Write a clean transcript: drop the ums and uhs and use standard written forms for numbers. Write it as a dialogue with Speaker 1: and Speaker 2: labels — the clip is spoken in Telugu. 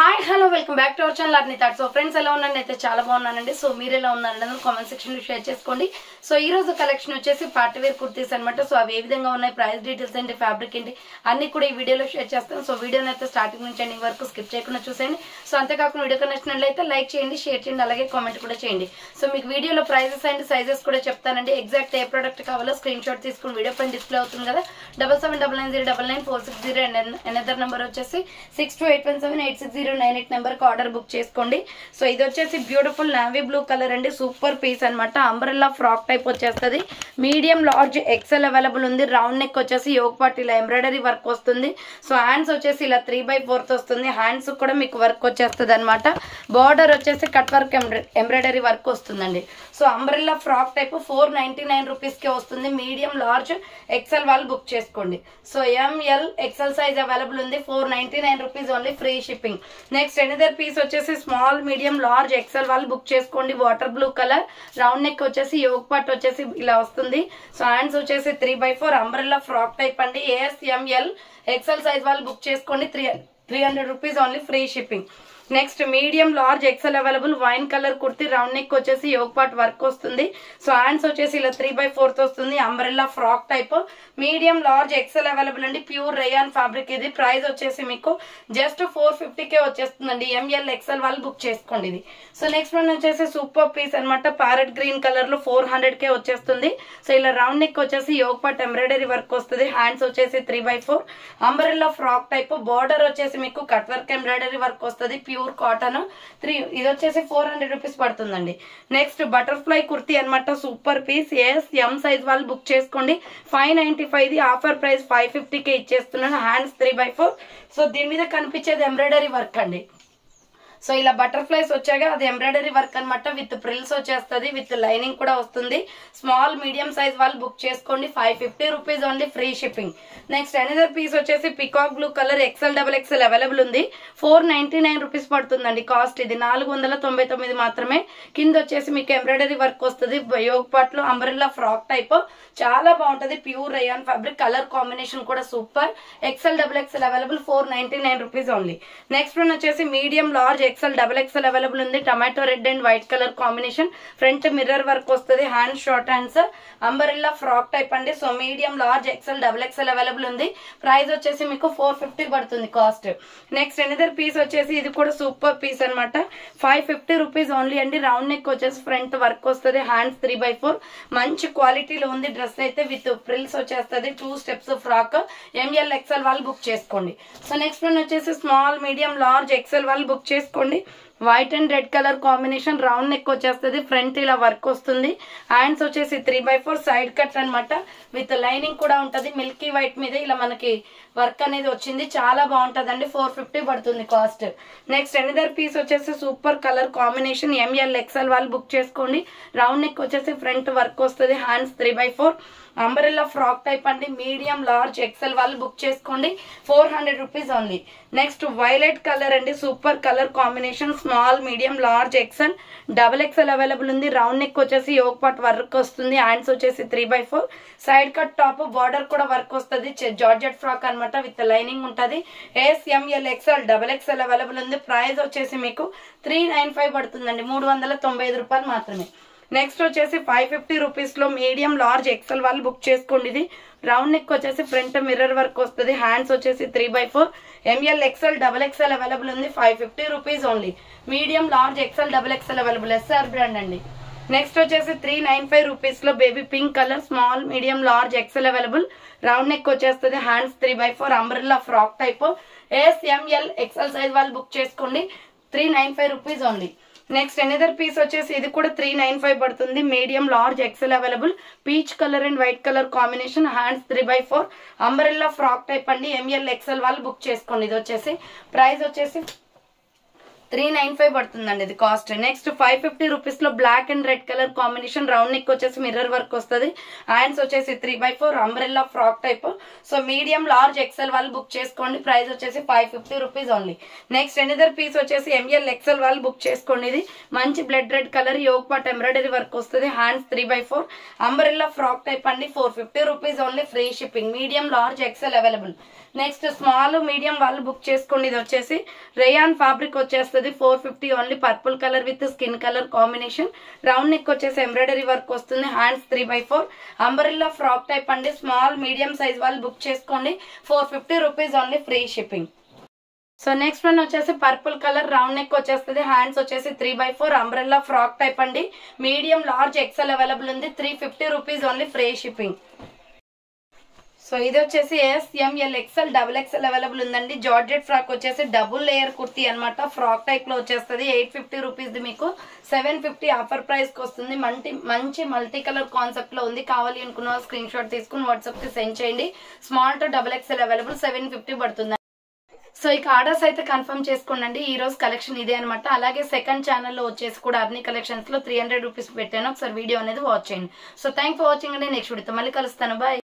Speaker 1: Hi hello welcome back to our channel అర్ని thought. So friends ఎలా ఉన్నారండి? అయితే చాలా బాగున్నానండి. సో మీరు ఎలా ఉన్నారండి అందరూ కామెంట్ సెక్షన్ లో షేర్ చేసుకోండి. సో ఈ రోజు కలెక్షన్ వచ్చేసి పార్టీ వేర్ కుర్తీస్ అనమాట. సో అవి ఏ విధంగా ఉన్నాయి, ప్రైస్ డీటెయిల్స్ ఏంటి, ఫ్యాబ్రిక్ ఏంటి అన్ని కూడా ఈ వీడియోలో షేర్ చేస్తాను. సో వీడియోని అయితే స్టార్టింగ్ నుంచి ఎండింగ్ వరకు స్కిప్ చేయకుండా చూసేయండి. సో అంతేకాకుండా వీడియో నచ్చినట్లయితే లైక్ చేయండి, షేర్ చేయండి, అలాగే కామెంట్ కూడా చేయండి. సో మీకు వీడియోలో ప్రైజెస్ అండ్ సైజెస్ కూడా చెప్తానండి. ఎగ్జాక్ట్ ఏ ప్రోడక్ట్ కావాలో స్క్రీన్ షాట్ తీసుకుని వీడియో పైన డిస్ప్లే అవుతుంది కదా, 7799099460 అండ్ అనదర్ నెంబర్ వచ్చేసి 6281786098 నెంబర్ ఆర్డర్ బుక్ చేసుకోండి. సో ఇది వచ్చేసి బ్యూటిఫుల్ నావీ బ్లూ కలర్ అండి, సూపర్ పీస్ అనమాట. అంబ్రెల్లా ఫ్రాక్ టైప్ వచ్చేస్తుంది. మీడియం లార్జ్ ఎక్సెల్ అవైలబుల్ ఉంది. రౌండ్ నెక్ వచ్చేసి యోగ్ పార్ట్ ఇలా ఎంబ్రాయిడరీ వర్క్ వస్తుంది. సో హ్యాండ్స్ వచ్చేసి ఇలా 3/4 వస్తుంది. హ్యాండ్స్ కూడా మీకు వర్క్ వచ్చేస్తుంది అనమాట. బార్డర్ వచ్చేసి కట్ వర్క్ ఎంబ్రాయిడరీ వర్క్ వస్తుందండి. So umbrella frock type 499 rupees కి వస్తుంది. మీడియం లార్జ్ ఎక్సెల్ వాళ్ళు బుక్ చేసుకోండి. So ML XL size available ఉంది. 499 rupees only, free shipping. Next another piece వచ్చేసి స్మాల్ మీడియం లార్జ్ ఎక్సెల్ వాళ్ళు బుక్ చేసుకోండి. Water blue colour, round neck వచ్చేసి యోగ్ పార్ట్ వచ్చేసి ఇలా వస్తుంది. సో హ్యాండ్స్ వచ్చేసి 3/4 అంబ్రెల్లా ఫ్రాక్ టైప్ అండి. ఏఎస్ఎంఎల్ ఎక్సెల్ సైజ్ వాళ్ళు బుక్ చేసుకోండి. 300 rupees only, free shipping. Next medium large XL available wine colour kurti, round neck వచ్చేసి యోగ్ పార్ట్ వర్క్ వస్తుంది. సో హ్యాండ్స్ వచ్చేసి ఇలా 3/4 వస్తుంది. Umbrella frock type, medium large XL available అండి. ప్యూర్ రేయాన్ ఫ్యాబ్రిక్ ఇది. ప్రైస్ వచ్చేసి మీకు జస్ట్ 450 వచ్చేస్తుందండి. ఎంఎల్ ఎక్సెల్ వాళ్ళు బుక్ చేసుకోండి ఇది. సో నెక్స్ట్ వన్ వచ్చేసి సూపర్ పీస్ అనమాట. ప్యారెట్ గ్రీన్ కలర్ లో 400 వచ్చేస్తుంది. సో ఇలా రౌండ్ నెక్ వచ్చేసి యోగ్ పార్ట్ ఎంబ్రాయిడరీ వర్క్ వస్తుంది. హ్యాండ్స్ వచ్చేసి 3/4 అంబ్రెల్లా ఫ్రాక్ టైప్. బార్డర్ వచ్చేసి మీకు కట్ వర్క్ ఎంబ్రాయిడరీ వర్క్ వస్తుంది. Pure cotton. ఇది వచ్చేసి 400 రూపీస్ పడుతుందండి. నెక్స్ట్ బటర్ఫ్లై కుర్తీ అనమాట, సూపర్ పీస్. ఎం సైజ్ వాళ్ళు బుక్ చేసుకోండి. 595 ఆఫర్ ప్రైస్ 550 ఇచ్చేస్తున్నాను. హ్యాండ్స్ 3/4. సో దీని మీద కనిపించేది ఎంబ్రాయిడరీ వర్క్ అండి. సో ఇలా బటర్ఫ్లైస్ వచ్చాక అది ఎంబ్రాయిడరీ వర్క్ అనమాట. విత్ ప్రిల్స్ వచ్చేస్తుంది, విత్ లైనింగ్ కూడా వస్తుంది. స్మాల్ మీడియం సైజ్ వాళ్ళు బుక్ చేసుకోండి. 550 rupees only, free shipping. Next another piece వచ్చేసి peacock blue colour XL XXL available ఉంది. 499 రూపీస్ పడుతుందండి కాస్ట్. ఇది 499 మాత్రమే. కింద వచ్చేసి మీకు ఎంబ్రాయిడరీ వర్క్ వస్తుంది. యోగ్ పార్ట్ లో అంబ్రెల్లా ఫ్రాక్ టైప్, చాలా బాగుంటది. Pure rayon fabric, colour combination కూడా super. XXL available, 499 rupees only. Next one వచ్చేసి మీడియం లార్జ్ XXL అవైలబుల్ ఉంది. Tomato red and white colour combination, front mirror work వస్తుంది. Hands short hands, umbrella frock type అండి. So medium large XXL available ఉంది. ప్రైస్ వచ్చేసి మీకు 450 పడుతుంది కాస్ట్. నెక్స్ట్ ఎనదర్ పీస్ వచ్చేసి ఇది కూడా సూపర్ పీస్ అనమాట. 550 రూపీస్ ఓన్లీ అండి. రౌండ్ నెక్ వచ్చేసి ఫ్రంట్ వర్క్ వస్తుంది. హ్యాండ్స్ 3/4. మంచి క్వాలిటీలో ఉంది డ్రెస్ అయితే, విత్ ఫ్రిల్స్ వచ్చేస్తుంది. 2 స్టెప్స్ ఫ్రాక్. ఎంఎల్ ఎక్సెల్ వాళ్ళు బుక్ చేసుకోండి. సో నెక్స్ట్ వన్ వచ్చేసి స్మాల్ మీడియం లార్జ్ ఎక్సెల్ వాళ్ళు బుక్ చేసుకోండి. White and red colour combination, round neck వచ్చేస్తుంది. ఫ్రంట్ ఇలా వర్క్ వస్తుంది. హ్యాండ్స్ వచ్చేసి 3/4 సైడ్ కట్ అనమాట. విత్ లైనింగ్ కూడా ఉంటది. మిల్కీ వైట్ మీద ఇలా మనకి వర్క్ అనేది వచ్చింది. చాలా బాగుంటదండి. 450 పడుతుంది కాస్ట్. నెక్స్ట్ ఎనదర్ పీస్ వచ్చేసి super colour combination. M L XL వాళ్ళు బుక్ చేసుకోండి. రౌండ్ నెక్ వచ్చేసి ఫ్రంట్ వర్క్ వస్తుంది. హ్యాండ్స్ 3/4 అంబ్రెల్లా ఫ్రాక్ టైప్ అండి. మీడియం లార్జ్ ఎక్సెల్ వాళ్ళు బుక్ చేసుకోండి. 400 rupees only. Next violet colour అండి, super colour combination. Small medium large XL XXL available ఉంది. రౌండ్ నెక్ వచ్చేసి యోగ్ పార్ట్ వర్క్ వస్తుంది. హ్యాండ్స్ వచ్చేసి 3/4 సైడ్ కట్ టాప్, బార్డర్ కూడా వర్క్ వస్తుంది. జార్జెట్ ఫ్రాక్ అనమాట, విత్ లైనింగ్ ఉంటది. SML XXL అవైలబుల్ ఉంది. ప్రైస్ వచ్చేసి మీకు 395 పడుతుందండి. 395 రూపాయలు మాత్రమే. నెక్స్ట్ వచ్చేసి 550 రూపీస్ లో మీడియం లార్జ్ ఎక్సెల్ వాళ్ళు బుక్ చేసుకోండి. ఇది రౌండ్ నెక్ వచ్చేసి ఫ్రంట్ మిర్రర్ వర్క్ వస్తుంది. హ్యాండ్స్ వచ్చేసి 3/4 ఎంఎల్ XXL అవైలబుల్ ఉంది. 550 rupees only. Medium large XXL available, SR brand అండి. నెక్స్ట్ వచ్చేసి 395 రూపీస్ లో baby pink colour small medium large XL available. Round neck వచ్చేస్తుంది. Hands 3/4 umbrella frock type. SML XL size వాళ్ళు బుక్ చేసుకోండి. 395 rupees only. Next another piece వచ్చేసి ఇది కూడా 395 పడుతుంది. Medium large XL available. Peach colour and white colour combination. Hands 3/4 umbrella frock type అండి. ఎంఎల్ ఎక్సెల్ వాళ్ళు బుక్ చేసుకోండి. ఇది వచ్చేసి ప్రైస్ వచ్చేసి 395 పడుతుందండి ఇది కాస్ట్. నెక్స్ట్ 550 రూపీస్ లో black and red colour combination, round neck వచ్చేసి మిర్రర్ వర్క్ వస్తుంది, హ్యాండ్స్ వచ్చేసి 3/4 umbrella frock type. So medium large XL వాళ్ళు బుక్ చేసుకోండి, ప్రైస్ వచ్చేసి 550 rupees only. Next another piece వచ్చేసి ఎంఎల్ ఎక్సెల్ వాళ్ళు బుక్ చేసుకోండి. ఇది మంచి blood red colour, yoke part embroidery work వస్తుంది, హ్యాండ్స్ 3/4 అంబ్రెల్లా ఫ్రాక్ టైప్ అండి. 450 rupees only, free shipping. Medium large XL available. Next small medium వాళ్ళు బుక్ చేసుకోండి. ఇది వచ్చేసి రేయాన్ ఫ్యాబ్రిక్ వచ్చేస్తుంది, 450 only. Purple colour with skin colour combination, round neck వచ్చేసి ఎంబ్రాయిడరీ వర్క్ వస్తుంది, హ్యాండ్స్ 3/4 అంబ్రెల్లా ఫ్రాక్ టైప్ అండి. స్మాల్ మీడియం సైజ్ వాళ్ళు బుక్ చేసుకోండి, 450 rupees only, free shipping. So next one వచ్చేసి పర్పుల్ కలర్, రౌండ్ నెక్ వచ్చేస్తుంది, హ్యాండ్స్ వచ్చేసి 3/4 అంబ్రెల్లా ఫ్రాక్ టైప్ అండి. మీడియం లార్జ్ ఎక్సెల్ అవైలబుల్ ఉంది, 350 rupees only, free shipping. So ఇది వచ్చేసి SML XL double XL available ఉందండి. జార్జెట్ ఫ్రాక్ వచ్చేసి డబుల్ లేయర్ కుర్తీ అనమాట, ఫ్రాక్ టైప్ లో వచ్చేస్తుంది. 850 రూపీస్ మీకు 750 ఆఫర్ ప్రైస్ కి వస్తుంది. మంచి మల్టీ కలర్ కాన్సెప్ట్ లో ఉంది. కావాలి అనుకున్న స్క్రీన్ షాట్ తీసుకుని వాట్సాప్ కి సెండ్ చేయండి. Small to double XL available, 750 పడుతుంది. సో ఇక ఆర్డర్స్ అయితే కన్ఫర్మ్ చేసుకోండి. ఈ రోజు కలెక్షన్ ఇదే అనమాట. అలాగే సెకండ్ ఛానల్లో వచ్చేసి కూడా అన్ని కలెక్షన్స్ లో 300 రూపీస్ పెట్టాను, ఒకసారి వీడియో అనేది వాచ్ చేయండి. సో థ్యాంక్ ఫర్ వాచింగ్ అండి. నెక్స్ట్ వీడియోతో మళ్ళీ కలుస్తాను, బాయ్.